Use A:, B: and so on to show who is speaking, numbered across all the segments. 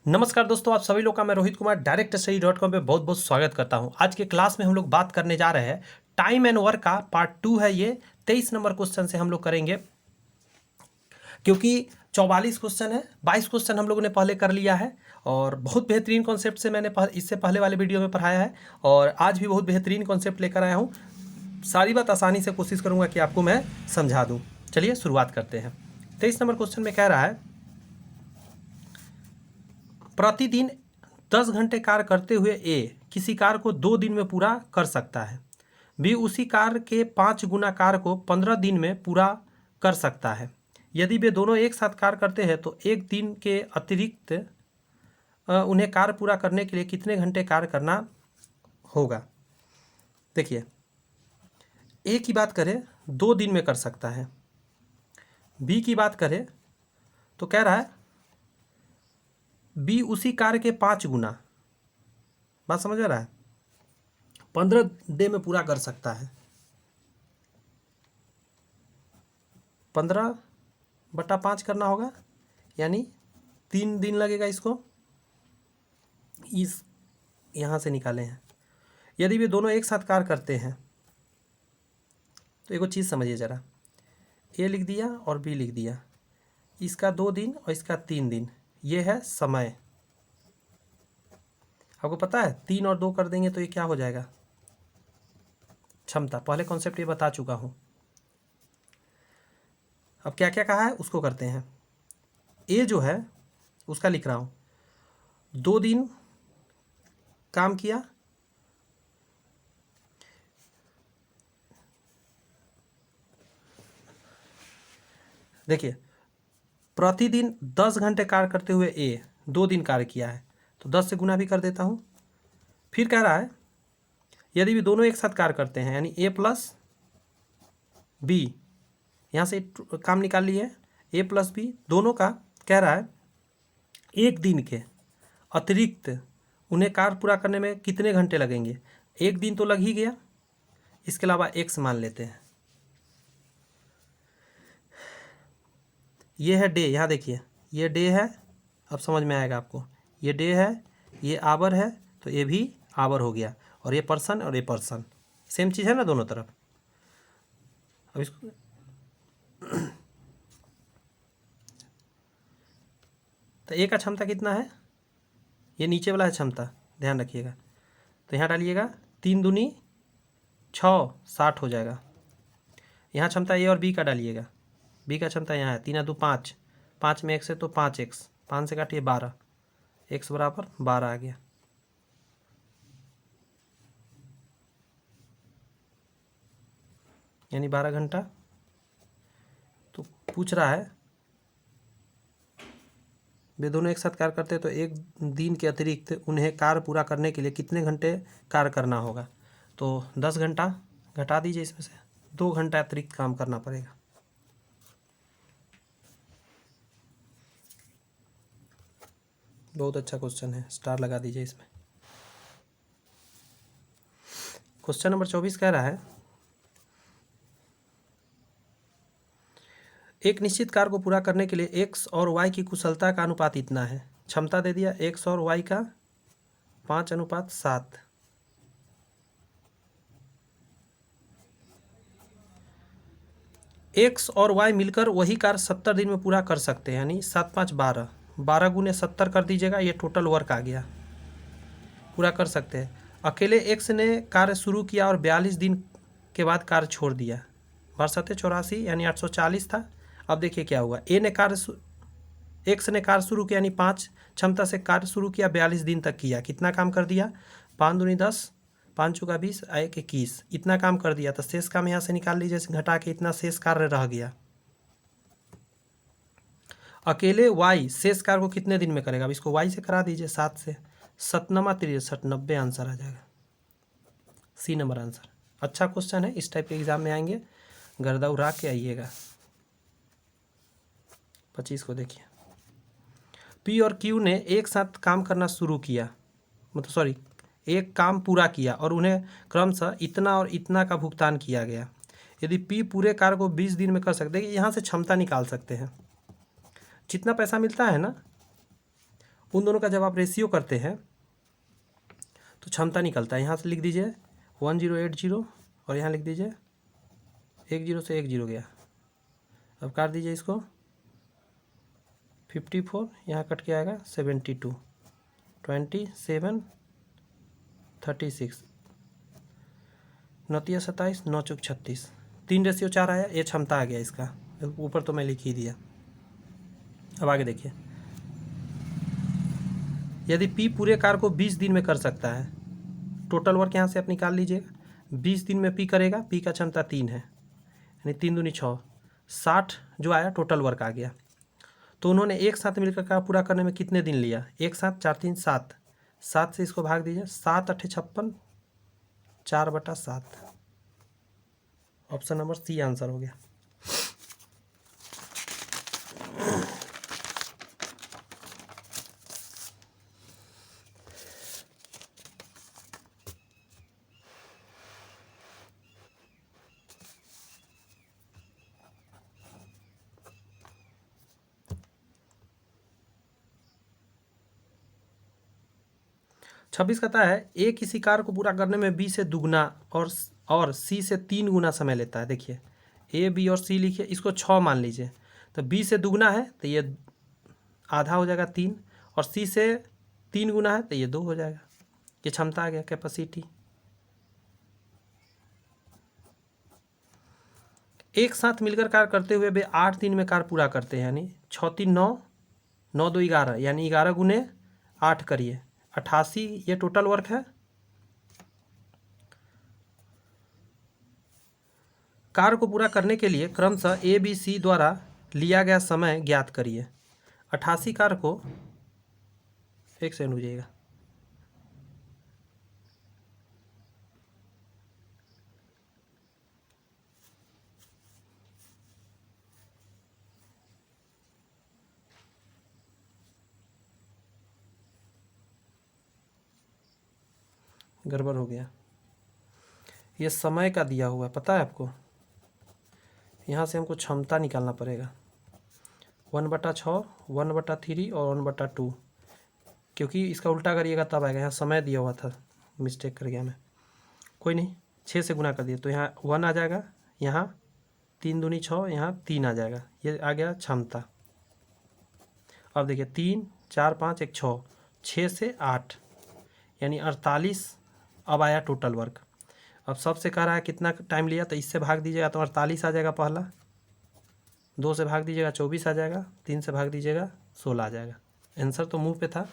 A: नमस्कार दोस्तों, आप सभी लोग का मैं रोहित कुमार directstudy.com पे बहुत बहुत स्वागत करता हूं। आज के क्लास में हम लोग बात करने जा रहे हैं टाइम एंड वर्क का पार्ट 2 है। ये 23 नंबर क्वेश्चन से हम लोग करेंगे, क्योंकि 44 क्वेश्चन है। 22 क्वेश्चन हम लोगों ने पहले कर लिया है और बहुत बेहतरीन कॉन्सेप्ट से मैंने इससे पहले वाले वीडियो में पढ़ाया है और आज भी बहुत बेहतरीन कॉन्सेप्ट लेकर आया हूँ। सारी बात आसानी से कोशिश करूँगा कि आपको मैं समझा दूँ। चलिए शुरुआत करते हैं। 23 नंबर क्वेश्चन में कह रहा है, प्रतिदिन 10 घंटे कार्य करते हुए ए किसी कार्य को 2 दिन में पूरा कर सकता है। बी उसी कार्य के 5 गुना कार्य को 15 दिन में पूरा कर सकता है। यदि वे दोनों एक साथ कार्य करते हैं तो एक दिन के अतिरिक्त उन्हें कार्य पूरा करने के लिए कितने घंटे कार्य करना होगा। देखिए, ए की बात करें 2 दिन में कर सकता है। बी की बात करें तो कह रहा है बी उसी कार्य के 5 गुना, बात समझ आ रहा है, 15 डे में पूरा कर सकता है। 15/5 करना होगा, यानी 3 दिन लगेगा। इसको इस यहाँ से निकाले हैं। यदि वे दोनों एक साथ कार्य करते हैं तो एक चीज़ समझिए ज़रा, ए लिख दिया और बी लिख दिया, इसका 2 दिन और इसका 3 दिन, ये है समय। आपको पता है 3 और 2 कर देंगे तो ये क्या हो जाएगा, क्षमता। पहले कॉन्सेप्ट ये बता चुका हूँ। अब क्या क्या कहा है उसको करते हैं। ए जो है उसका लिख रहा हूँ, 2 दिन काम किया, देखिए प्रतिदिन 10 घंटे कार्य करते हुए ए 2 दिन कार्य किया है तो 10 से गुना भी कर देता हूँ। फिर कह रहा है यदि भी दोनों एक साथ कार्य करते हैं, यानी ए प्लस बी, यहाँ से काम निकाल लिए, ए प्लस बी दोनों का, कह रहा है एक दिन के अतिरिक्त उन्हें कार्य पूरा करने में कितने घंटे लगेंगे। एक दिन तो लग ही गया, इसके अलावा एक्स मान लेते हैं। ये है डे, यहाँ देखिए ये डे है, अब समझ में आएगा आपको। ये डे है, ये आवर है, तो ये भी आवर हो गया, और ये पर्सन और ये पर्सन, सेम चीज़ है ना दोनों तरफ। अब इसको तो ए का क्षमता कितना है, ये नीचे वाला है क्षमता, ध्यान रखिएगा। तो यहाँ डालिएगा 3 दूनी 6, 60 हो जाएगा। यहाँ क्षमता ए और बी का डालिएगा, बी का क्षमता यहाँ है 3 2 5, 5 में 1 से तो 5x, 5 से काटिए 12, x बराबर 12 आ गया। यानी 12 घंटा। तो पूछ रहा है वे दोनों एक साथ कार्य करते हैं तो एक दिन के अतिरिक्त उन्हें कार्य पूरा करने के लिए कितने घंटे कार्य करना होगा। तो 10 घंटा घटा दीजिए, इसमें से 2 घंटा अतिरिक्त काम करना पड़ेगा। बहुत अच्छा क्वेश्चन है, स्टार लगा दीजिए इसमें। क्वेश्चन नंबर 24 कह रहा है एक निश्चित कार्य को पूरा करने के लिए एक्स और वाई की कुशलता का अनुपात इतना है। क्षमता दे दिया एक्स और वाई का 5:7। एक्स और वाई मिलकर वही कार्य 70 दिन में पूरा कर सकते हैं, यानी 7 5 12, 12 गुने 70 कर दीजिएगा, ये टोटल वर्क आ गया, पूरा कर सकते हैं। अकेले एक्स ने कार्य शुरू किया और 42 दिन के बाद कार्य छोड़ दिया, 62 यानी 840 था। अब देखिए क्या हुआ, एक्स ने कार्य शुरू किया, यानी 5 क्षमता से कार्य शुरू किया, 42 दिन तक किया, कितना काम कर दिया, 5 दूनी 10, 5 चौका 20, 1 21, इतना काम कर दिया। तो शेष काम यहाँ से निकाल लीजिए, घटा के इतना शेष कार्य रह गया। अकेले वाई शेष कार्य को कितने दिन में करेगा, अब इसको वाई से करा दीजिए, 7 से 7 नमा 63, 90 आंसर आ जाएगा, सी नंबर आंसर। अच्छा क्वेश्चन है, इस टाइप के एग्जाम में आएंगे, गर्दा उड़ा के आइएगा। 25 को देखिए, पी और क्यू ने एक साथ काम करना शुरू किया, एक काम पूरा किया और उन्हें क्रमशः इतना और इतना का भुगतान किया गया। यदि पी पूरे कार्य को 20 दिन में कर सकते हैं, यहाँ से क्षमता निकाल सकते हैं, जितना पैसा मिलता है ना उन दोनों का जब आप रेशियो करते हैं तो क्षमता निकलता है। यहाँ से लिख दीजिए 1080 और यहाँ लिख दीजिए 10 से 10 गया। अब काट दीजिए इसको 54, यहाँ कट के आएगा 72, 27, 36, 9 27, 9 36, 3:4 आया। ये क्षमता आ गया इसका, ऊपर तो मैं लिख ही दिया। अब आगे देखिए, यदि P पूरे कार्य को 20 दिन में कर सकता है, टोटल वर्क यहाँ से आप निकाल लीजिएगा। 20 दिन में P करेगा, P का क्षमता 3 है, यानी 3 दूनी 6, 60 जो आया टोटल वर्क आ गया। तो उन्होंने एक साथ मिलकर कार्य पूरा करने में कितने दिन लिया? एक साथ 4 3 7, 7 से इसको भाग दीजिए, 7 8 56, 4/7। ऑप्शन नंबर सी आंसर हो गया। छब्बीस कहता है ए किसी कार्य को पूरा करने में बी से दुगना और सी से 3 गुना समय लेता है। देखिए ए बी और सी लिखिए, इसको 6 मान लीजिए, तो बी से दुगना है तो ये आधा हो जाएगा 3, और सी से 3 गुना है तो ये 2 हो जाएगा। ये क्षमता आ गया, कैपेसिटी। एक साथ मिलकर कार्य करते हुए वे 8 दिन में कार्य पूरा करते हैं, यानी 6 3 9, 9 2 11, यानी 11 गुने 8 करिए 88, ये टोटल वर्क है। कार्य को पूरा करने के लिए क्रमशः ए बी सी द्वारा लिया गया समय ज्ञात करिए। 88 कार्य को, एक सेकंड रुकिएगा, गड़बड़ हो गया। ये समय का दिया हुआ है, पता है आपको। यहाँ से हमको क्षमता निकालना पड़ेगा, 1/6, 1/3 और 1/2, क्योंकि इसका उल्टा करिएगा तब आएगा। यहाँ समय दिया हुआ था, मिस्टेक कर गया मैं, कोई नहीं। 6 से गुना कर दिया तो यहाँ 1 आ जाएगा, यहाँ 3 दूनी 6, यहाँ 3 आ जाएगा, ये आ गया क्षमता। अब देखिए 3 4 5 1 6, 6 से 8 यानी 48 अब आया टोटल वर्क। अब सबसे कह रहा है कितना टाइम लिया, तो इससे भाग दीजिएगा तो 48 आ जाएगा पहला, 2 से भाग दीजिएगा 24 आ जाएगा, 3 से भाग दीजिएगा 16 आ जाएगा। आंसर तो मुंह पे था।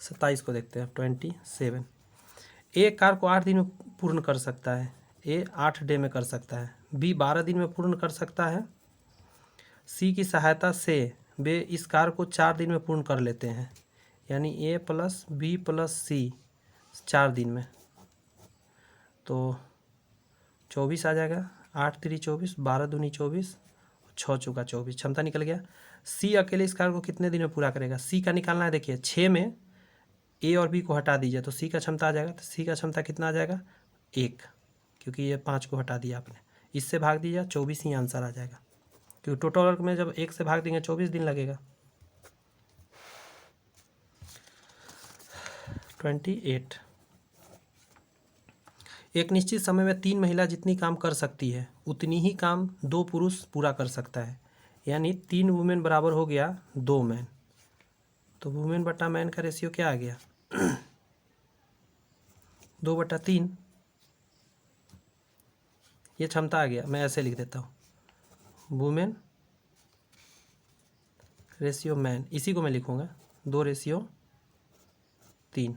A: 27 को देखते हैं, 27। एक कार्य को 8 दिन में पूर्ण कर सकता है, ए 8 डे में कर सकता है, बी 12 दिन में पूर्ण कर सकता है, सी की सहायता से वे इस कार्य को 4 दिन में पूर्ण कर लेते हैं, यानी ए प्लस बी प्लस सी 4 दिन में। तो 24 आ जाएगा, 8 3 24, 12 दूनी 24, 6 चौका 24, क्षमता निकल गया। सी अकेले इस कार्य को कितने दिन में पूरा करेगा? सी का निकालना है। देखिए 6 में ए और बी को हटा दीजिए तो सी का क्षमता आ जाएगा, तो सी का क्षमता कितना आ जाएगा? 1, क्योंकि ये 5 को हटा दिया आपने। इससे भाग दीजिए 24 ही आंसर आ जाएगा, क्योंकि टोटल वर्क में जब 1 से भाग देंगे 24 दिन लगेगा। 28। एक निश्चित समय में 3 महिला जितनी काम कर सकती है उतनी ही काम 2 पुरुष पूरा कर सकता है, यानी 3 वुमेन बराबर हो गया 2 मैन। तो वुमेन बटा मैन का रेशियो क्या आ गया? 2/3। ये क्षमता आ गया। मैं ऐसे लिख देता हूँ, वुमेन रेशियो मैन, इसी को मैं लिखूँगा 2:3।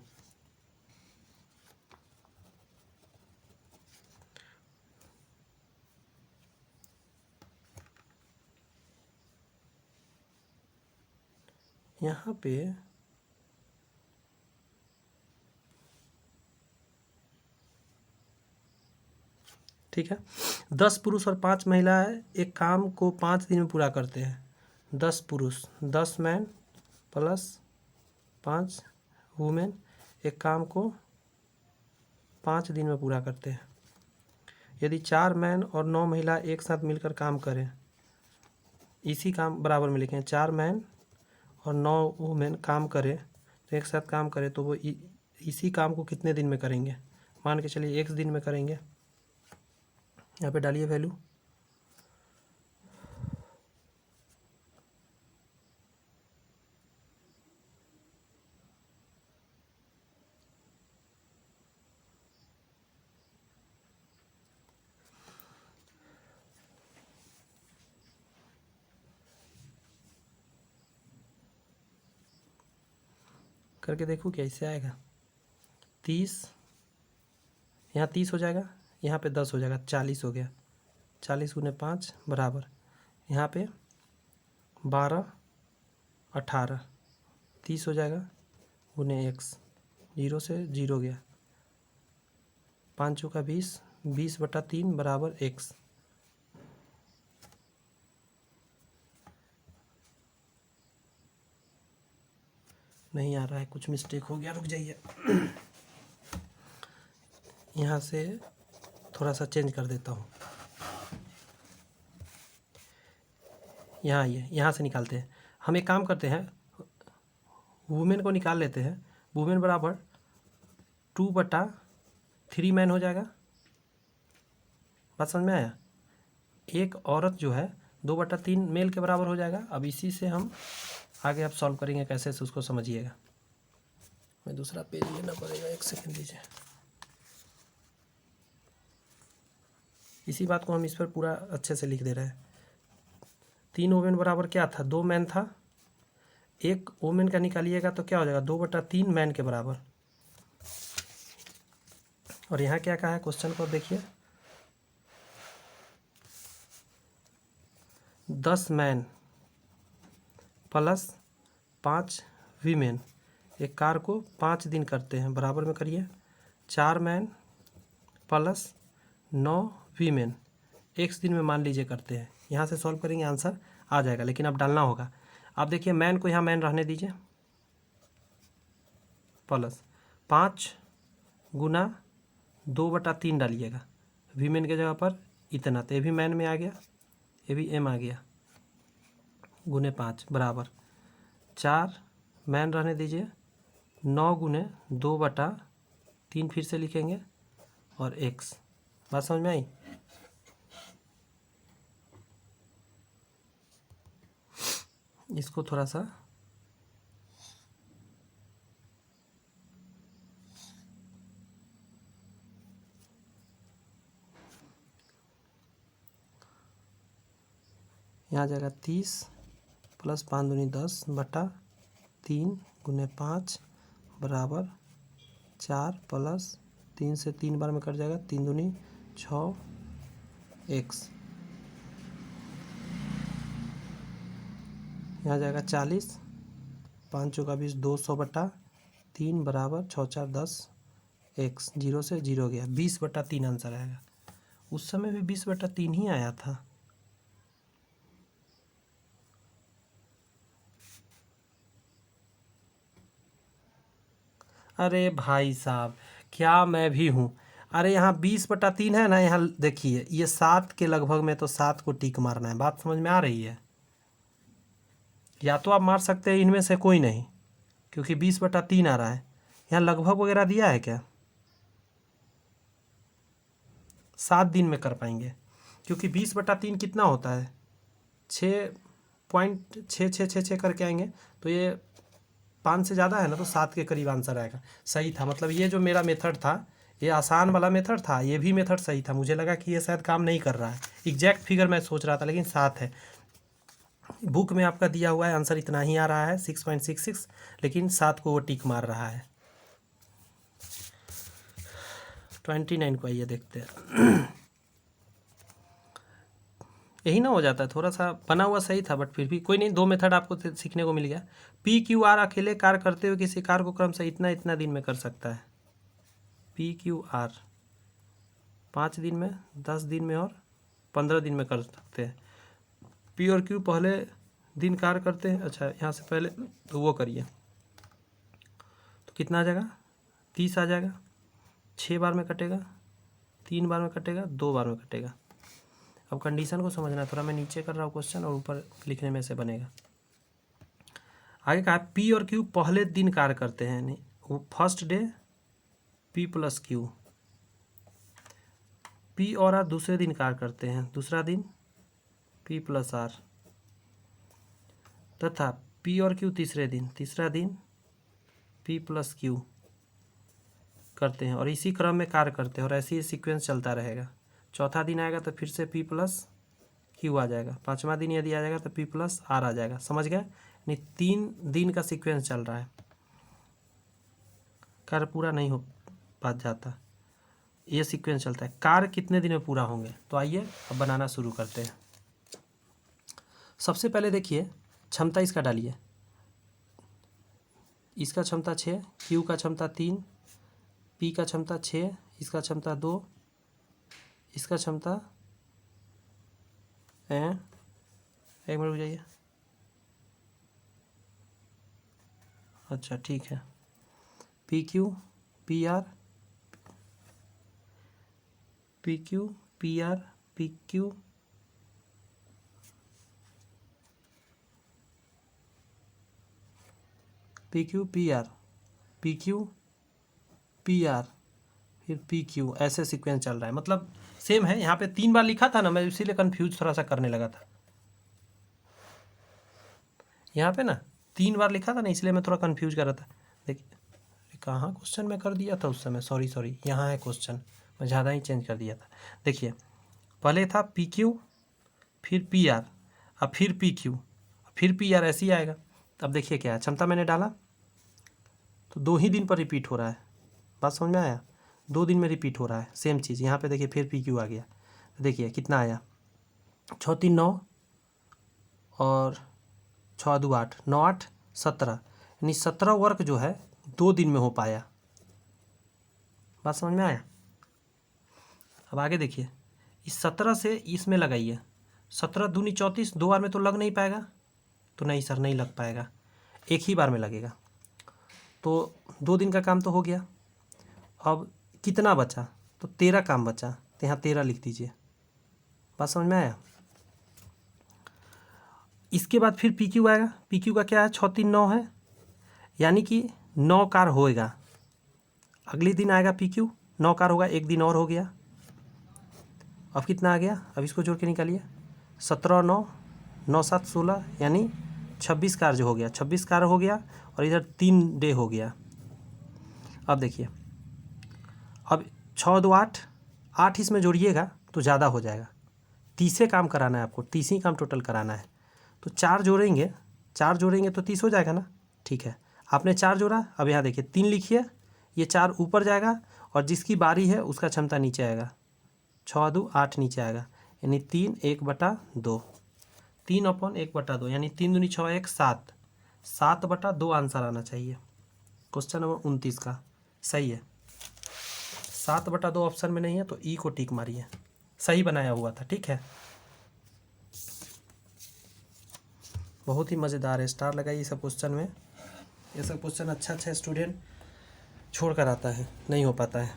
A: यहाँ पे ठीक है, 10 पुरुष और 5 महिलाएं एक काम को 5 दिन में पूरा करते हैं। 10 पुरुष 10 मैन प्लस 5 वुमेन एक काम को 5 दिन में पूरा करते हैं। यदि 4 मैन और 9 महिला एक साथ मिलकर काम करें, इसी काम बराबर में लिखें, 4 मैन और 9 वुमेन काम करें तो एक साथ काम करें तो वो इसी काम को कितने दिन में करेंगे। मान के चलिए x दिन में करेंगे। यहाँ पे डालिए वैल्यू। करके देखूँ क्या इससे आएगा। 30, यहाँ 30 हो जाएगा, यहाँ पे 10 हो जाएगा, 40 हो गया। 40 गुने 5 बराबर, यहाँ पे 12 18, 30 हो जाएगा गुने x, 0 से 0 गया। 5 चौका 20, 20/3 बराबर x। नहीं आ रहा है, कुछ मिस्टेक हो गया, रुक जाइए। यहाँ से थोड़ा सा चेंज कर देता हूँ। यहाँ आइए, यहाँ से निकालते हैं। हम एक काम करते हैं, वुमेन को निकाल लेते हैं। वुमेन बराबर 2/3 मैन हो जाएगा। बात समझ में आया। एक औरत जो है 2/3 मेल के बराबर हो जाएगा। अब इसी से हम आगे अब सॉल्व करेंगे कैसे से, उसको समझिएगा। मैं दूसरा पेज लेना पड़ेगा, 1 सेकंड दीजिए। इसी बात को हम इस पर पूरा अच्छे से लिख दे रहे हैं। 3 वुमेन बराबर क्या था, 2 मैन था। एक वुमेन का निकालिएगा तो क्या हो जाएगा, 2/3 मैन के बराबर। और यहाँ क्या कहा है क्वेश्चन को देखिए, 10 मैन प्लस 5 वीमेन एक कार को 5 दिन करते हैं, बराबर में करिए 4 मैन प्लस 9 वीमेन x दिन में मान लीजिए करते हैं। यहाँ से सॉल्व करेंगे, आंसर आ जाएगा, लेकिन अब डालना होगा। आप देखिए मैन को यहाँ मैन रहने दीजिए, प्लस 5 गुना 2/3 डालिएगा। वीमेन के जगह पर इतना, तो ये भी मैन में आ गया, ये भी m आ गया, गुने 5 बराबर 4 मैन रहने दीजिए, 9 गुने 2/3 फिर से लिखेंगे और x। बात समझ में आई। इसको थोड़ा सा यहाँ आ जाएगा 30 प्लस 5 दूनी 10/3 गुने 5 बराबर 4 प्लस 3 से 3 बार में कट जाएगा, 3 दूनी 6 x। यहाँ आ जाएगा 40, 5 चौका 20, 200/3 बराबर 6 4 10 x। 0 से 0 गया, 20/3 आंसर आएगा। उस समय भी 20/3 ही आया था। अरे भाई साहब, क्या मैं भी हूँ। अरे यहाँ 20/3 है ना, यहाँ देखिए ये 7 के लगभग में, तो 7 को टिक मारना है। बात समझ में आ रही है। या तो आप मार सकते हैं इनमें से कोई नहीं, क्योंकि 20/3 आ रहा है। यहाँ लगभग वगैरह दिया है क्या, 7 दिन में कर पाएंगे, क्योंकि 20/3 कितना होता है, 6.6666 करके आएंगे, तो ये 5 से ज़्यादा है ना, तो 7 के करीब आंसर आएगा। सही था, मतलब ये जो मेरा मेथड था, ये आसान वाला मेथड था, ये भी मेथड सही था। मुझे लगा कि ये शायद काम नहीं कर रहा है, एग्जैक्ट फिगर मैं सोच रहा था, लेकिन 7 है। बुक में आपका दिया हुआ है आंसर इतना ही आ रहा है 6.66, लेकिन 7 को वो टिक मार रहा है। 29 को आइए देखते हैं। यही ना हो जाता है, थोड़ा सा बना हुआ सही था, बट फिर भी कोई नहीं, 2 मेथड आपको सीखने को मिल गया। PQR अकेले कार्य करते हुए किसी कार्य को क्रम से इतना इतना दिन में कर सकता है। PQR 5 दिन में, 10 दिन में और 15 दिन में कर सकते हैं। P और Q पहले दिन कार्य करते हैं। अच्छा, यहाँ से पहले तो वो करिए, तो कितना आ जाएगा, 30 आ जाएगा। 6 बार में कटेगा, 3 बार में कटेगा, 2 बार में कटेगा। अब कंडीशन को समझना है, थोड़ा मैं नीचे कर रहा हूँ क्वेश्चन और ऊपर लिखने में से बनेगा। आगे कहा पी और क्यू पहले दिन कार्य करते हैं, यानी वो first day P plus Q, P और आर दूसरे दिन कार्य करते हैं, दूसरा दिन पी प्लस आर, तथा पी और क्यू तीसरे दिन, तीसरा दिन पी प्लस क्यू करते हैं और इसी क्रम में कार्य करते हैं और ऐसे ही सीक्वेंस चलता रहेगा। चौथा दिन आएगा तो फिर से पी प्लस क्यू आ जाएगा, पाँचवा दिन यदि आ जाएगा तो पी प्लस आर आ जाएगा। समझ गए? यानी 3 दिन का सीक्वेंस चल रहा है, कार्य पूरा नहीं हो पा जाता, ये सीक्वेंस चलता है। कार्य कितने दिन में पूरा होंगे? तो आइए अब बनाना शुरू करते हैं। सबसे पहले देखिए क्षमता इसका डालिए, इसका क्षमता 6, क्यू का क्षमता 3, पी का क्षमता 6, इसका क्षमता 2, इसका क्षमता एक मिनट रुक जाइए, अच्छा ठीक है, P Q P R, P Q P R, P Q P Q P R, P Q P R, फिर पी क्यू, ऐसे सीक्वेंस चल रहा है। मतलब सेम है, यहाँ पे 3 बार लिखा था ना, मैं इसीलिए कंफ्यूज थोड़ा सा करने लगा था। यहाँ पे ना 3 बार लिखा था ना, इसलिए मैं थोड़ा कंफ्यूज कर रहा था। देखिए कहाँ क्वेश्चन मैं कर दिया था उस समय, सॉरी यहाँ है क्वेश्चन, मैं ज़्यादा ही चेंज कर दिया था। देखिए पहले था पी क्यू, फिर पी आर, अब फिर पी क्यू, फिर पी आर, ऐसे ही आएगा। अब देखिए क्या है, क्षमता मैंने डाला तो 2 ही दिन पर रिपीट हो रहा है, बात समझ में आया? 2 दिन में रिपीट हो रहा है सेम चीज़। यहाँ पे देखिए फिर पी क्यू आ गया, तो देखिए कितना आया, 6 3 9 और 6 2 8, 9 8 17, यानी 17 वर्क जो है 2 दिन में हो पाया। बात समझ में आया? अब आगे देखिए, इस 17 से इसमें लगाइए, 17 दूनी 34, 2 बार में तो लग नहीं पाएगा, तो नहीं सर नहीं लग पाएगा, एक ही बार में लगेगा। तो 2 दिन का काम तो हो गया। अब कितना बचा? तो 13 काम बचा, तो यहाँ 13 लिख दीजिए। बात समझ में आया? इसके बाद फिर पी क्यू आएगा, पी क्यू का क्या है, 6 3 9 है, यानी कि 9 कार होएगा। अगले दिन आएगा पी क्यू, 9 कार होगा, एक दिन और हो गया। अब कितना आ गया? अब इसको जोड़ के निकालिए, 17 9 9 7 16, यानी 26 कार जो हो गया, 26 कार हो गया और इधर 3 डे हो गया। अब देखिए, अब 6 2 8, 8 इसमें जोड़िएगा तो ज़्यादा हो जाएगा, 30 काम कराना है आपको, 30 ही काम टोटल कराना है। तो 4 जोड़ेंगे, 4 जोड़ेंगे तो 30 हो जाएगा ना, ठीक है। आपने 4 जोड़ा, अब यहाँ देखिए 3 लिखिए, ये 4 ऊपर जाएगा और जिसकी बारी है उसका क्षमता नीचे आएगा, 6 2 8 नीचे आएगा, यानी 3 1/2, 3/1/2, यानी 3 दूनी 6 1 7, 7/2 आंसर आना चाहिए क्वेश्चन नंबर 29 का। सही है, 7/2 ऑप्शन में नहीं है तो ई को टिक मारिए, सही बनाया हुआ था, ठीक है। बहुत ही मज़ेदार है, स्टार लगाइए सब क्वेश्चन में, ये सब क्वेश्चन अच्छा स्टूडेंट छोड़ कर आता है, नहीं हो पाता है।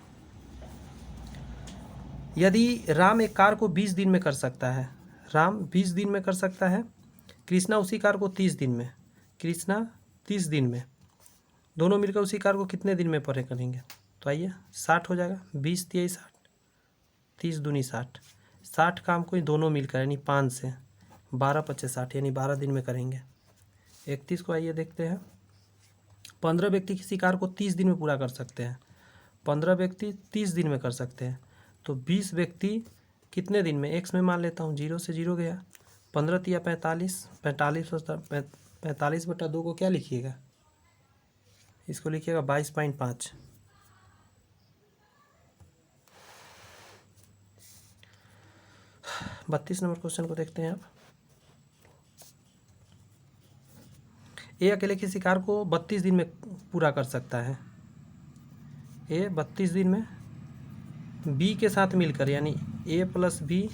A: यदि राम एक कार को 20 दिन में कर सकता है, राम 20 दिन में कर सकता है, कृष्णा उसी कार को 30 दिन में, कृष्णा 30 दिन में, दोनों मिलकर उसी कार को कितने दिन में पूरे करेंगे? तो आइए 60 हो जाएगा, 20 3 60, 30 दूनी 60, 60 काम को दोनों मिलकर यानी 5 से 12 25 60, यानी 12 दिन में करेंगे। 31 को आइए देखते हैं, 15 व्यक्ति किसी कार को 30 दिन में पूरा कर सकते हैं, 15 व्यक्ति 30 दिन में कर सकते हैं, तो 20 व्यक्ति कितने दिन में? एक्स में मान लेता हूँ, 0 से 0 गया, 15 तिया 45, 45/2 को क्या लिखिएगा? इसको लिखिएगा 22.5। बत्तीस नंबर क्वेश्चन को देखते हैं आप। ए अकेले किसी कार को 32 दिन में पूरा कर सकता है, ए 32 दिन में बी के साथ मिलकर, यानी ए प्लस बी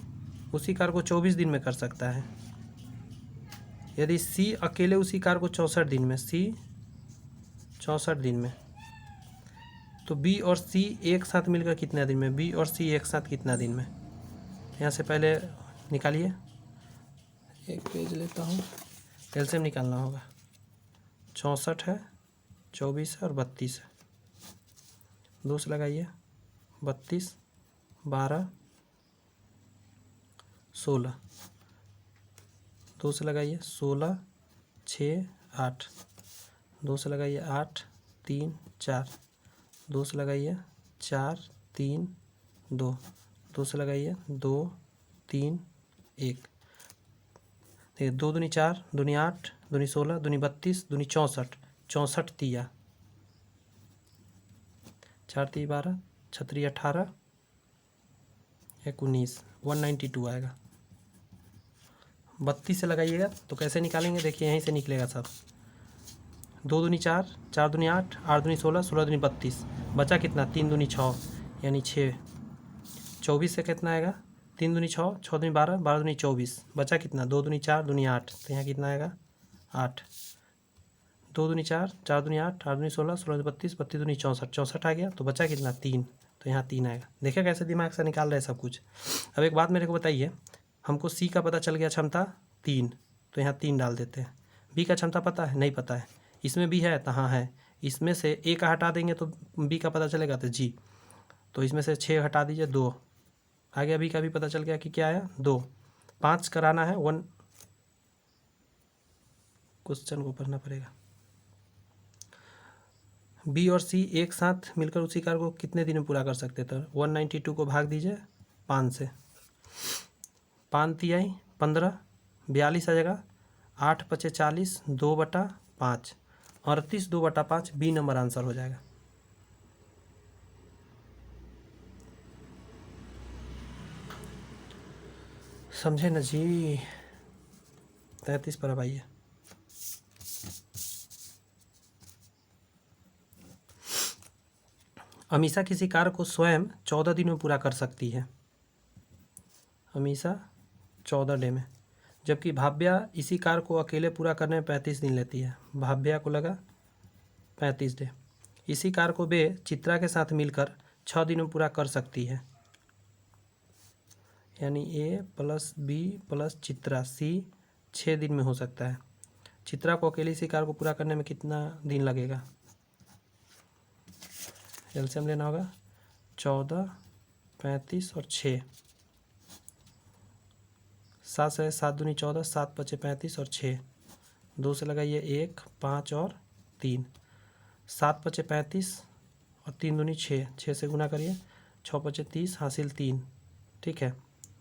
A: उसी कार को 24 दिन में कर सकता है। यदि सी अकेले उसी कार को 64 दिन में, सी 64 दिन में, तो बी और सी एक साथ मिलकर कितना दिन में? बी और सी एक साथ कितना दिन में? यहाँ से पहले निकालिए, एक पेज लेता हूँ, एलसीएम निकालना होगा। 64 है, 24 है और 32 है। 2 से लगाइए, 32, 12, 16। 2 से लगाइए, 16, 6, 8। 2 से लगाइए, 8, 3, 4। 2 से लगाइए, 4, 3, 2। 2 से लगाइए, 2, 3, 1। देखिए 2 दूनी 4, दूनी 8, दूनी 16, दूनी 32, दूनी 64, 64 तिया, 4 ती 12, 6 18, 19, 192 आएगा। 32 से लगाइएगा तो कैसे निकालेंगे, देखिए यहीं से निकलेगा सब। 2 दूनी 4, 4 दूनी 8, 8 दूनी 16, 16 दूनी 32, बचा कितना, 3 दूनी 6 यानी 6। 24 से कितना आएगा, 3 दूनी 6, 6 दूनी 12, 12 दूनी 24, बचा कितना, 2 दूनी 4, दूनी 8, तो यहाँ कितना आएगा 8। 2 दूनी 4, 4 दूनी 8, 8 दूनी 16, 16 दूनी 32, 32 दूनी 64, 64 आ गया, तो बचा कितना 3, तो यहाँ 3 आएगा। देखिए कैसे दिमाग से निकाल रहे हैं सब कुछ। अब एक बात मेरे को बताइए, हमको सी का पता चल गया क्षमता 3, तो यहाँ 3 डाल देते हैं। बी का क्षमता पता है, नहीं पता है। इसमें बी है तो हाँ है, इसमें से ए का हटा देंगे तो बी का पता चलेगा, तो जी। तो इसमें से 6 हटा दीजिए, 2 आ गया। बी का भी पता चल गया कि क्या आया, 2। 5 कराना है, 1 क्वेश्चन को पढ़ना पड़ेगा। बी और सी एक साथ मिलकर उसी कार्य को कितने दिन में पूरा कर सकते थे। 192 को भाग दीजिए 5 से, 5 तिहाई 15, 42 आ जाएगा। 8 पचे 40, 2/5, 38, 2/5, बी नंबर आंसर हो जाएगा। समझे ना जी। 33 पर अब आइए। अमीषा किसी कार्य को स्वयं 14 दिन में पूरा कर सकती है। अमीषा 14 डे में, जबकि भाव्या इसी कार्य को अकेले पूरा करने में 35 दिन लेती है। भाव्या को लगा 35 डे। इसी कार्य को वे चित्रा के साथ मिलकर 6 दिन में पूरा कर सकती है। यानी ए प्लस बी प्लस चित्रा, सी 6 दिन में हो सकता है। चित्रा को अकेले इसी कार्य को पूरा करने में कितना दिन लगेगा, एलसीएम लेना होगा। 14, 35 और 6, 7 से 7 दूनी 14, 7 पचे 35 और 6। 2 से लगाइए 1, 5 और 3। 7 पचे 35 और 3 दूनी 6, 6 से गुना करिए, 6 पचे 30 हासिल 3, ठीक है।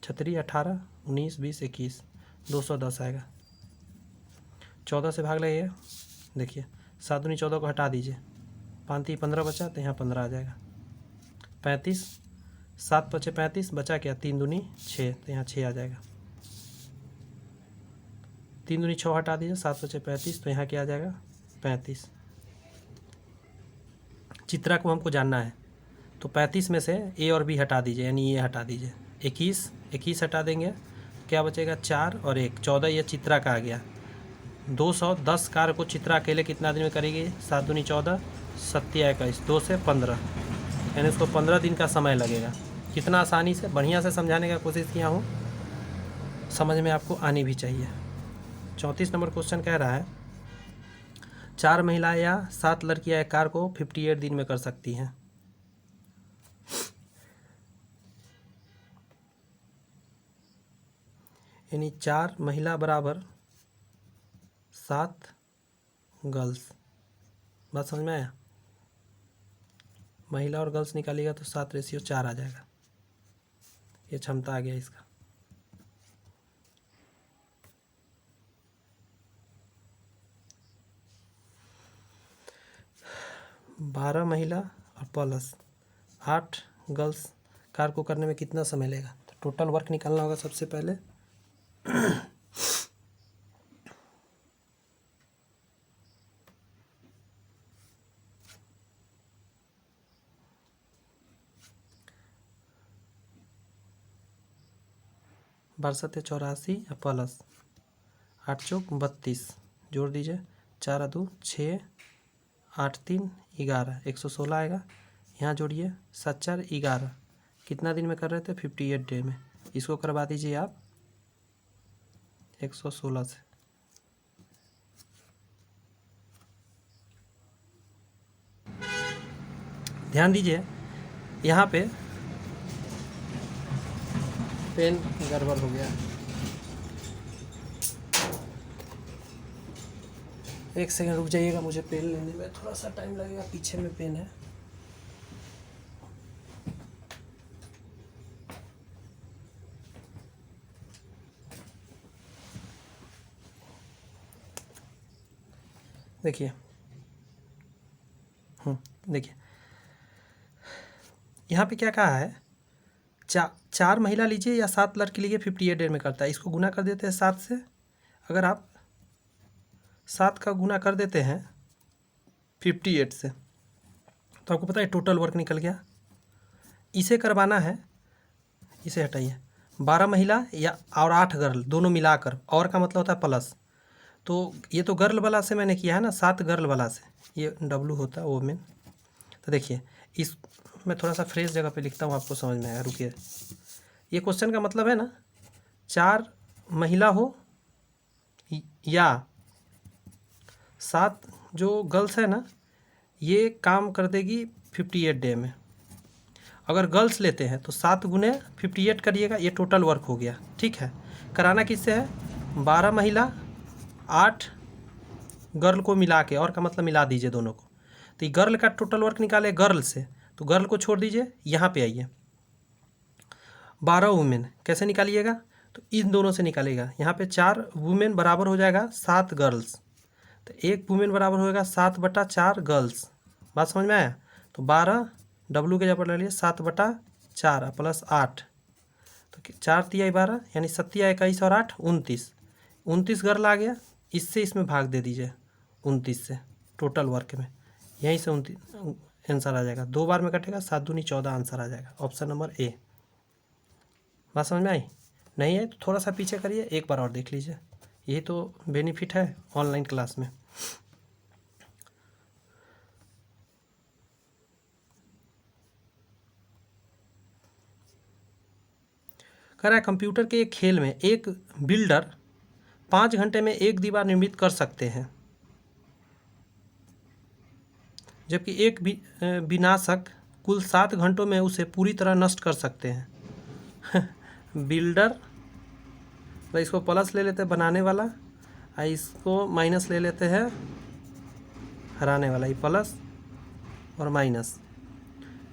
A: 36, 18, 19, 20, 21, 210 आएगा। 14 से भाग लगाइए, देखिए 7 दूनी 14 को हटा दीजिए, 5 3 15 बचा, तो यहाँ 15 आ जाएगा। 35, 7 पचे 35, बचा क्या, 3 दूनी 6, तो यहाँ 6 आ जाएगा। 3 दूनी 6 हटा दीजिए, 7 पचे 35, तो यहाँ क्या आ जाएगा 35। चित्रा को हमको जानना है, तो 35 में से ए और बी हटा दीजिए, यानी ये हटा दीजिए। 21 हटा देंगे, क्या बचेगा 4 और 1, 14, ये चित्रा का आ गया। 210 कार्य को चित्रा अकेले कितना दिन में करेगी, 7 दूनी 14, 7 21, 2 से 15, यानी उसको 15 दिन का समय लगेगा। कितना आसानी से बढ़िया से समझाने का कोशिश किया हूँ, समझ में आपको आनी भी चाहिए। 34 नंबर क्वेश्चन कह रहा है 4 महिलाएं या 7 लड़कियां एक कार्य को 58 दिन में कर सकती हैं। यानी 4 महिला बराबर 7 गर्ल्स। बात समझ में आया, महिला और गर्ल्स निकालिएगा तो 7:4 आ जाएगा। ये क्षमता आ गया इसका। बारह महिला और प्लस 8 गर्ल्स कार्य को करने में कितना समय लेगा, तो टोटल वर्क निकालना होगा सबसे पहले। बरसत 84 प्लस 8 चौक 32, जोड़ दीजिए, 4 2 6, 8 3 11, 116 आएगा। यहाँ जोड़िए 7 4 11, कितना दिन में कर रहे थे 58 डे में। इसको करवा दीजिए आप 116 से। ध्यान दीजिए यहाँ पे पेन गड़बड़ हो गया, एक सेकंड रुक जाइएगा, मुझे पेन लेने में थोड़ा सा टाइम लगेगा, पीछे में पेन है। देखिए देखिए यहाँ पे क्या कहा है, चार महिला लीजिए या 7 लड़की लीजिए 58 डेज में करता है। इसको गुना कर देते हैं 7 से। अगर आप 7 का गुना कर देते हैं 58 से तो आपको पता है टोटल वर्क निकल गया। इसे करवाना है, इसे हटाइए, 12 महिला या और 8 गर्ल दोनों मिलाकर, और का मतलब होता है प्लस। तो ये तो गर्ल वाला से मैंने किया है ना, 7 गर्ल वाला से, ये डब्लू होता है वोमेन। तो देखिए इस मैं थोड़ा सा फ्रेश जगह पे लिखता हूँ, आपको समझ में आएगा। रुकिए, ये क्वेश्चन का मतलब है ना 4 महिला हो या 7 जो गर्ल्स है ना, ये काम कर देगी 58 डे में। अगर गर्ल्स लेते हैं तो 7 गुने 58 करिएगा, ये टोटल वर्क हो गया। ठीक है, कराना किससे है, 12 महिला 8 गर्ल को मिला के, और का मतलब मिला दीजिए दोनों को। तो ये गर्ल का टोटल वर्क निकाले गर्ल से, तो गर्ल को छोड़ दीजिए, यहाँ पे आइए 12 वुमेन कैसे निकालिएगा, तो इन दोनों से निकालेगा। यहाँ पे 4 वुमेन बराबर हो जाएगा 7 गर्ल्स, तो 1 वुमेन बराबर होएगा 7/4 गर्ल्स। बात समझ में आया। तो 12 डब्लू के जगह पर ले लिए 7/4 प्लस 8, तो 4 तिया 12 यानी 7 21 और 8 29 गर्ल आ गया। इससे इसमें भाग दे दीजिए 29 से टोटल वर्क में, यहीं से 29 आंसर आ जाएगा। 2 बार में कटेगा, 7 दूनी 14 आंसर आ जाएगा, ऑप्शन नंबर ए। बात समझ में आई? नहीं है तो थोड़ा सा पीछे करिए, एक बार और देख लीजिए। यही तो बेनिफिट है ऑनलाइन क्लास में। कह रहा है कंप्यूटर के एक खेल में एक बिल्डर 5 घंटे में एक दीवार निर्मित कर सकते हैं, जबकि एक विनाशक कुल 7 घंटों में उसे पूरी तरह नष्ट कर सकते हैं। बिल्डर, तो इसको प्लस ले लेते हैं बनाने वाला, और इसको माइनस ले लेते हैं हराने वाला। ये प्लस और माइनस,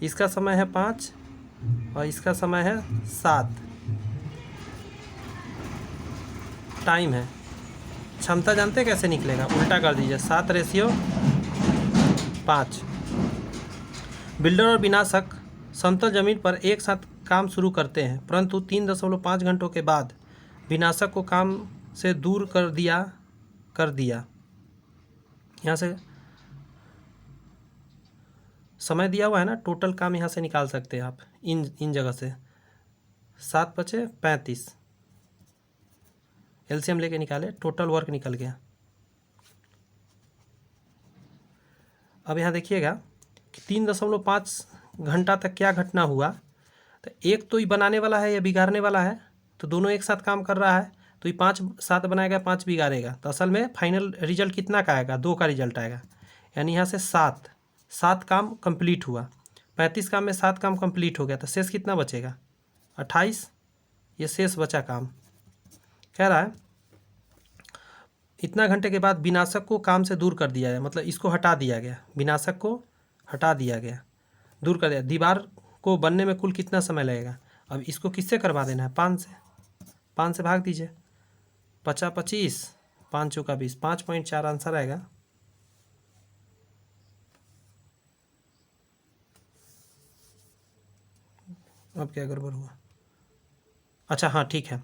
A: इसका समय है 5 और इसका समय है 7, टाइम है। क्षमता जानते हैं कैसे निकलेगा, उल्टा कर दीजिए, 7/5। बिल्डर और विनाशक समतल जमीन पर एक साथ काम शुरू करते हैं, परंतु 3.5 घंटों के बाद विनाशक को काम से दूर कर दिया। यहाँ से समय दिया हुआ है ना, टोटल काम यहाँ से निकाल सकते हैं आप इन जगह से। 7/35 एलसीएम लेके निकाले, टोटल वर्क निकल गया। अब यहाँ देखिएगा कि 3.5 घंटा तक क्या घटना हुआ। तो एक तो ये बनाने वाला है या बिगाड़ने वाला है, तो दोनों एक साथ काम कर रहा है, तो ये 5 7 बनाएगा, 5 बिगाड़ेगा। तो असल में फाइनल रिजल्ट कितना का आएगा, 2 का रिजल्ट आएगा। यानी यहाँ से 7 काम कंप्लीट हुआ, 35 काम में 7 काम कंप्लीट हो गया, तो शेष कितना बचेगा, 28। ये शेष बचा काम। कह रहा है इतना घंटे के बाद विनाशक को काम से दूर कर दिया गया, मतलब इसको हटा दिया गया, विनाशक को हटा दिया गया, दूर कर दिया। दीवार को बनने में कुल कितना समय लगेगा। अब इसको किससे करवा देना है, 5 से भाग दीजिए, 50/25, 5 चौका 20, 5.4 आंसर आएगा। अब क्या गड़बड़ हुआ, अच्छा हाँ ठीक है,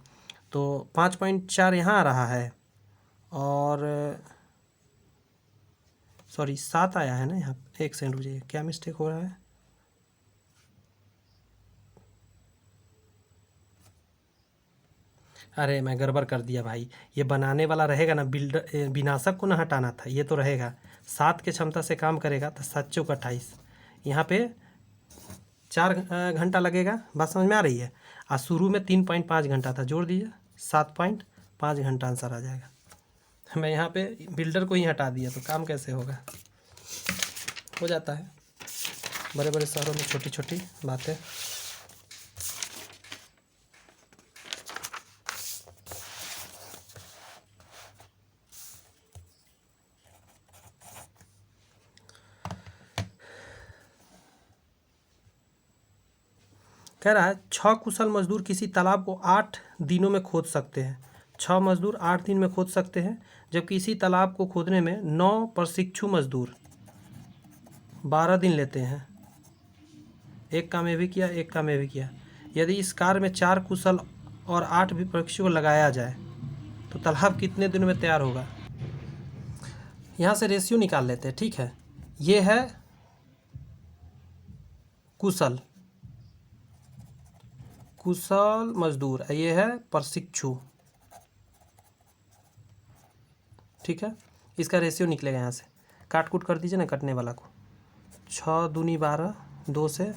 A: तो 5.4 यहाँ आ रहा है, और सॉरी 7 आया है ना यहाँ। एक सेकंड रुकिए, क्या मिस्टेक हो रहा है। अरे मैं गड़बड़ कर दिया भाई, ये बनाने वाला रहेगा ना, बिल्डर विनाशक को ना हटाना था, ये तो रहेगा 7 के क्षमता से काम करेगा, तो 7 चौका 28, यहाँ पे 4 घंटा लगेगा। बात समझ में आ रही है। आज शुरू में 3.5 घंटा था, जोड़ दीजिए 7.5 घंटा आंसर आ जाएगा। मैं यहाँ पे बिल्डर को ही हटा दिया, तो काम कैसे होगा, हो जाता है। बड़े बड़े शहरों में छोटी छोटी बातें। कह रहा है 6 कुशल मजदूर किसी तालाब को 8 दिनों में खोद सकते हैं। 6 मजदूर 8 दिन में खोद सकते हैं, जबकि इसी तालाब को खोदने में 9 प्रशिक्षु मजदूर 12 दिन लेते हैं। एक काम ये भी किया, एक काम ये भी किया। यदि इस कार्य में 4 कुशल और 8 भी प्रशिक्षु को लगाया जाए तो तालाब कितने दिनों में तैयार होगा। यहाँ से रेशियो निकाल लेते हैं, ठीक है। ये है कुशल मजदूर, ये है प्रशिक्षु, ठीक है। इसका रेशियो निकलेगा यहाँ से, काट कूट कर दीजिए ना कटने वाला को। 6 दूनी 12, 2 से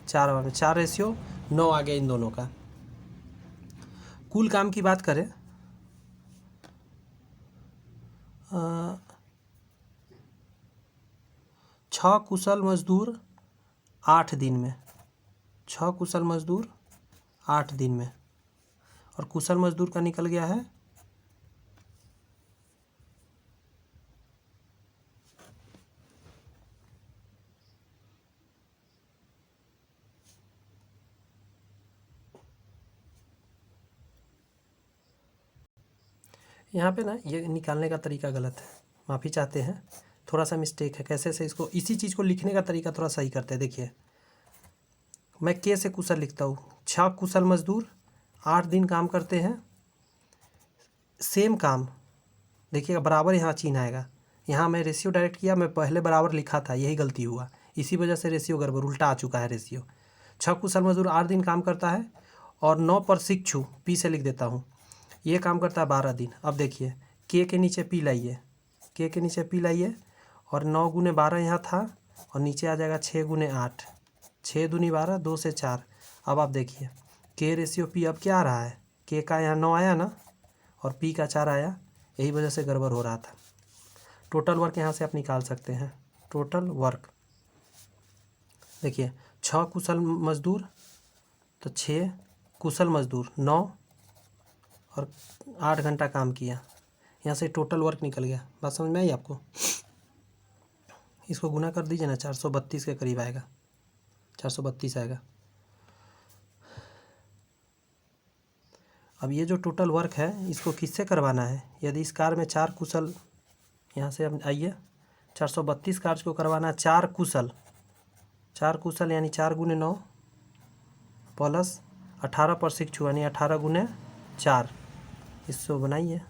A: 4 बार में 4 रेशियो 9 आ गया इन दोनों का। कुल काम की बात करें 6 कुशल मजदूर 8 दिन में, 6 कुशल मजदूर 8 दिन में, और कुशल मजदूर का निकल गया है यहाँ पे ना, ये निकालने का तरीका गलत है, माफ़ी चाहते हैं, थोड़ा सा मिस्टेक है। कैसे से इसको, इसी चीज़ को लिखने का तरीका थोड़ा सही करते हैं। देखिए मैं के से कुशल लिखता हूँ, 6 कुशल मजदूर 8 दिन काम करते हैं, सेम काम। देखिएगा बराबर यहाँ चिन्ह आएगा, यहाँ मैं रेशियो डायरेक्ट किया, मैं पहले बराबर लिखा था, यही गलती हुआ, इसी वजह से रेशियो गड़बड़ उल्टा आ चुका है रेशियो। 6 कुशल मजदूर 8 दिन काम करता है और 9 प्रशिक्षु, पी से लिख देता हूँ, ये काम करता है 12 दिन। अब देखिए के नीचे पी लाइए, के नीचे पी लाइए, और 9 गुने 12 यहाँ था, और नीचे आ जाएगा 6 गुने 8, 6 दूनी 12, 2 से 4। अब आप देखिए के रेशियो पी अब क्या आ रहा है, के का यहाँ 9 आया ना, और पी का 4 आया, यही वजह से गड़बड़ हो रहा था। टोटल वर्क यहाँ से आप निकाल सकते हैं, टोटल वर्क देखिए 6 कुशल मजदूर तो 6 कुशल मजदूर 9 और 8 घंटा काम किया, यहाँ से टोटल वर्क निकल गया। बात समझ में आई आपको। इसको गुना कर दीजिए ना, 432 के करीब आएगा, 432 आएगा। अब ये जो टोटल वर्क है इसको किससे करवाना है, यदि इस कार्य में 4 कुशल, यहाँ से अब आइए 432 कार्य को करवाना 4 कुशल, 4 कुशल यानी 4 गुने 9 प्लस 18 प्रशिक्षु यानी 18 गुने 4, इसको बनाइए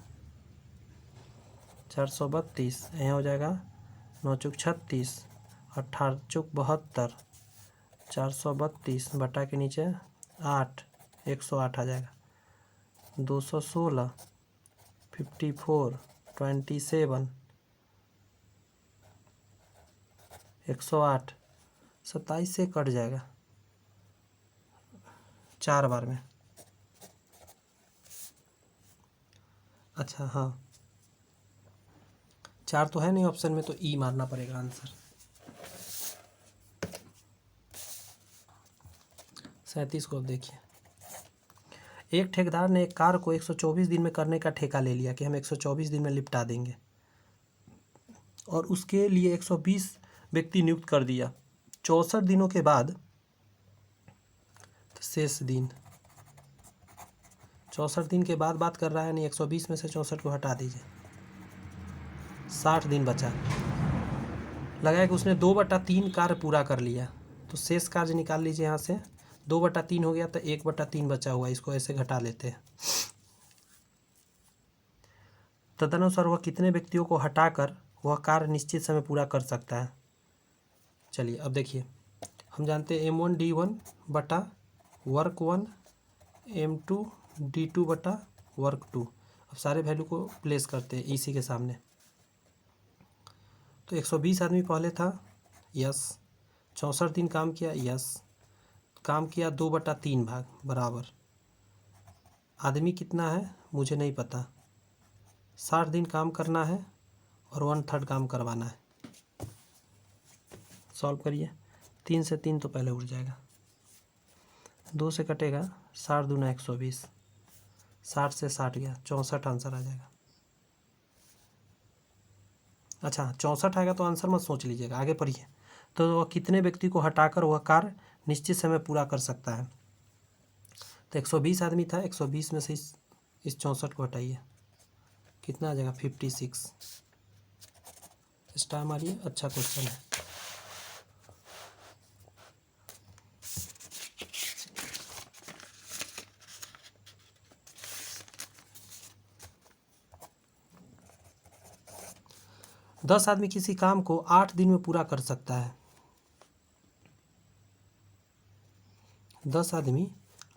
A: 432, यहाँ हो जाएगा 9 चौक 36, 18 चौक 72, 432 बटा के नीचे 8, 108 आ जाएगा, 216, 54, 27, 108, 27 से कट जाएगा 4 बार में। अच्छा हाँ, 4 तो है नहीं ऑप्शन में, तो ई मारना पड़ेगा आंसर। 37 को अब देखिए, एक ठेकेदार ने एक कार्य को 124 दिन में करने का ठेका ले लिया कि हम 124 दिन में निपटा देंगे, और उसके लिए 120 व्यक्ति नियुक्त कर दिया। 64 दिनों के बाद तो शेष दिन, 64 दिन के बाद बात कर रहा है, नहीं 120 में से 64 को हटा दीजिए, 60 दिन बचा। लगाया कि उसने 2/3 कार्य पूरा कर लिया, तो शेष कार्य निकाल लीजिए यहाँ से, 2/3 हो गया तो 1/3 बचा हुआ, इसको ऐसे घटा लेते हैं। तदनुसार वह कितने व्यक्तियों को हटाकर वह कार्य निश्चित समय पूरा कर सकता है। चलिए अब देखिए, हम जानते हैं M1 D1 बटा वर्क 1, M2 D2 बटा वर्क 2। अब सारे वैल्यू को प्लेस करते हैं इसी के सामने। तो 120 आदमी पहले था, यस। 64 दिन काम किया, यस। काम किया 2/3 भाग बराबर। आदमी कितना है मुझे नहीं पता। 60 दिन काम करना है और 1/3 काम करवाना है। सॉल्व करिए, 3 से 3 तो पहले उड़ जाएगा, 2 से कटेगा 60 दूना 120, 60 से 60 गया 64 आंसर आ जाएगा। अच्छा 64 आएगा तो आंसर मत सोच लीजिएगा, आगे पढ़िए। तो वह कितने व्यक्ति को हटाकर वह कार्य निश्चित समय पूरा कर सकता है? तो 120 आदमी था, 120 में से इस 64 को हटाइए, कितना आ जाएगा 56। स्टार मारिए, अच्छा क्वेश्चन है। दस आदमी किसी काम को 8 दिन में पूरा कर सकता है। 10 आदमी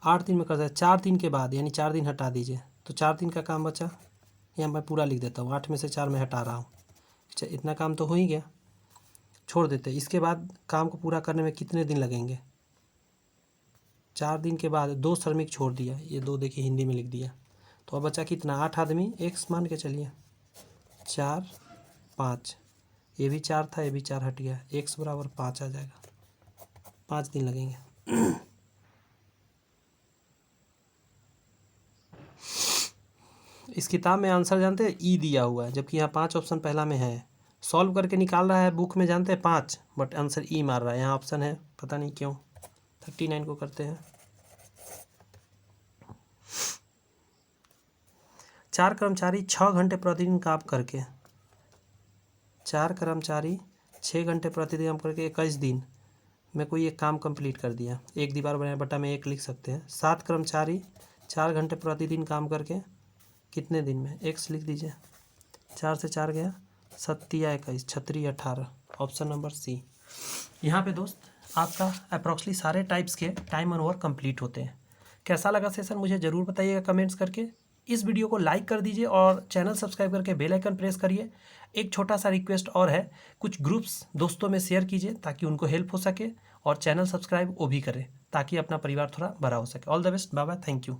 A: 8 दिन में कर सकता है, 4 दिन के बाद, यानी 4 दिन हटा दीजिए तो 4 दिन का काम बचा, या मैं पूरा लिख देता हूँ, 8 में से 4 में हटा रहा हूँ। अच्छा इतना काम तो हो ही गया, छोड़ देते। इसके बाद काम को पूरा करने में कितने दिन लगेंगे? 4 दिन के बाद 2 श्रमिक छोड़ दिया, ये 2 देखिए हिंदी में लिख दिया, तो अब बचा कितना? 8 आदमी, x मान के चलिए 4 5, ये भी 4 था, ये भी 4 हट गया, x बराबर 5 आ जाएगा, 5 दिन लगेंगे। इस किताब में आंसर जानते हैं ई दिया हुआ है, जबकि यहाँ 5 ऑप्शन पहला में है। सॉल्व करके निकाल रहा है बुक में जानते हैं 5, बट आंसर ई मार रहा है, यहाँ ऑप्शन है, पता नहीं क्यों। 39 को करते हैं। 4 कर्मचारी 6 घंटे प्रतिदिन काम करके, 4 कर्मचारी 6 घंटे प्रतिदिन काम करके 21 दिन में कोई एक काम कंप्लीट कर दिया, एक दीवार बनाया बटा में 1 लिख सकते हैं। 7 कर्मचारी 4 घंटे प्रतिदिन काम करके कितने दिन में? x लिख दीजिए, 4 से 4 गया 7 या 21, 36 18, ऑप्शन नंबर सी। यहाँ पे दोस्त आपका अप्रॉक्सली सारे टाइप्स के टाइम एंड वर्क कंप्लीट होते हैं। कैसा लगा सेशन मुझे ज़रूर बताइएगा कमेंट्स करके। इस वीडियो को लाइक कर दीजिए और चैनल सब्सक्राइब करके बेल आइकन प्रेस करिए। एक छोटा सा रिक्वेस्ट और है, कुछ ग्रुप्स दोस्तों में शेयर कीजिए ताकि उनको हेल्प हो सके, और चैनल सब्सक्राइब वो भी करें ताकि अपना परिवार थोड़ा बड़ा हो सके। All the best, bye bye, thank you.